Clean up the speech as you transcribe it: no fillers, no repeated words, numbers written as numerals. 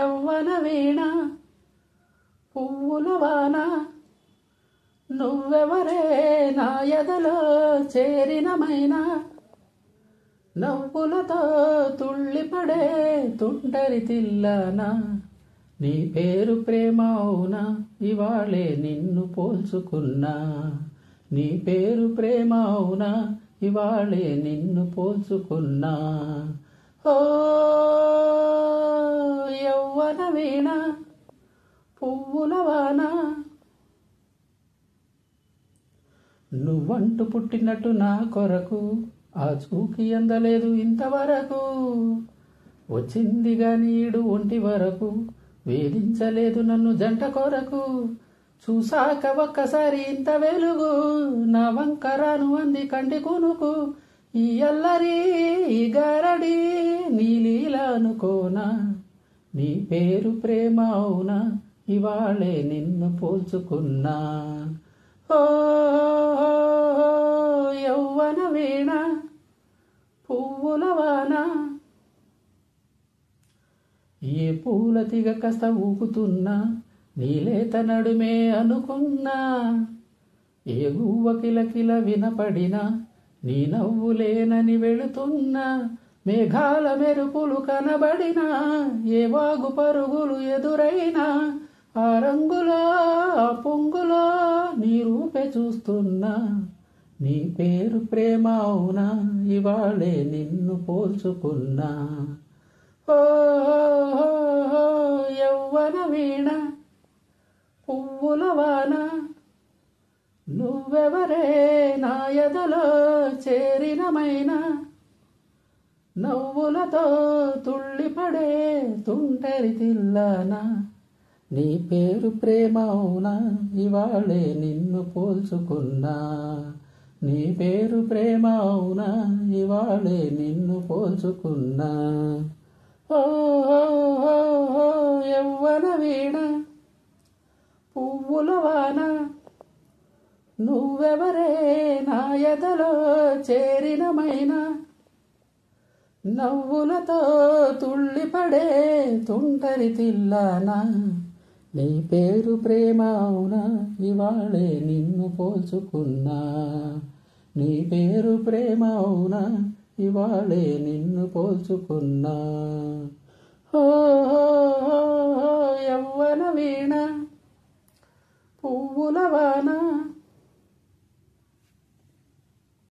యవ్వన వీణ పువ్వుల వాన నువ్వెవరే నా ఎదలో చేరినమైనా నవ్వులతో తుళ్ళిపడే తుంటరి తిల్లానా నీ పేరు ప్రేమ అవునా ఇవాళే నిన్ను పోల్చుకున్నా నీ పేరు ప్రేమ అవునా ఇవాళే నిన్ను పోల్చుకున్నా ఓ యవ్వన వీణ పువ్వుల వాన నువ్వంటూ పుట్టినట్టు నా కొరకు ఆ చూకి అందలేదు ఇంతవరకు వచ్చిందిగా నీడు ఒంటి వరకు వేధించలేదు నన్ను జంట కొరకు చూసాక ఒక్కసారి ఇంత వెలుగు నా వంకరాను అంది కంటి కొనుకు ఈ అల్లరి ఈ గారడి నీ లీలా అనుకోనా నీ పేరు ప్రేమ అవునా ఇవాళే నిన్ను పోల్చుకున్నా ఓ యవ్వన వీణ పువ్వుల వాన ఏ పూల తీగ కాస్త ఊగుతున్నా నీలేత నడుమే అనుకున్నా ఏ గువ్వ కిలకిల వినపడినా నీ నవ్వులేనని వెళుతున్నా మేఘాల మెరుపులు కనబడినా ఏ వాగు పరుగులు ఎదురైనా ఆ రంగులో ఆ పొంగులో నీ రూపే చూస్తున్నా నీ పేరు ప్రేమ అవునా ఇవాళే నిన్ను పోల్చుకున్నా ఓ యవ్వన వీణ పువ్వుల వాన నువ్వెవరే నా ఎదలో చేరినమైనా నవ్వులతో తుళ్ళిపడే తుంటరి తిల్లానా నీ పేరు ప్రేమ అవునా ఇవాళే నిన్ను పోల్చుకున్నా నీ పేరు ప్రేమ అవునా ఇవాళే నిన్ను పోల్చుకున్నా ఓ యవ్వన వీణ పువ్వుల వాన నువ్వెవరే నా ఎదలో చేరినమైనా నవ్వులతో తుళ్ళిపడే తుంటరి తిల్లానా నీ పేరు ప్రేమ అవునా ఇవాళే నిన్ను పోల్చుకున్నా నీ పేరు ప్రేమ అవునా ఇవాళే నిన్ను పోల్చుకున్నా ఓ యవ్వన వీణ పువ్వుల వాన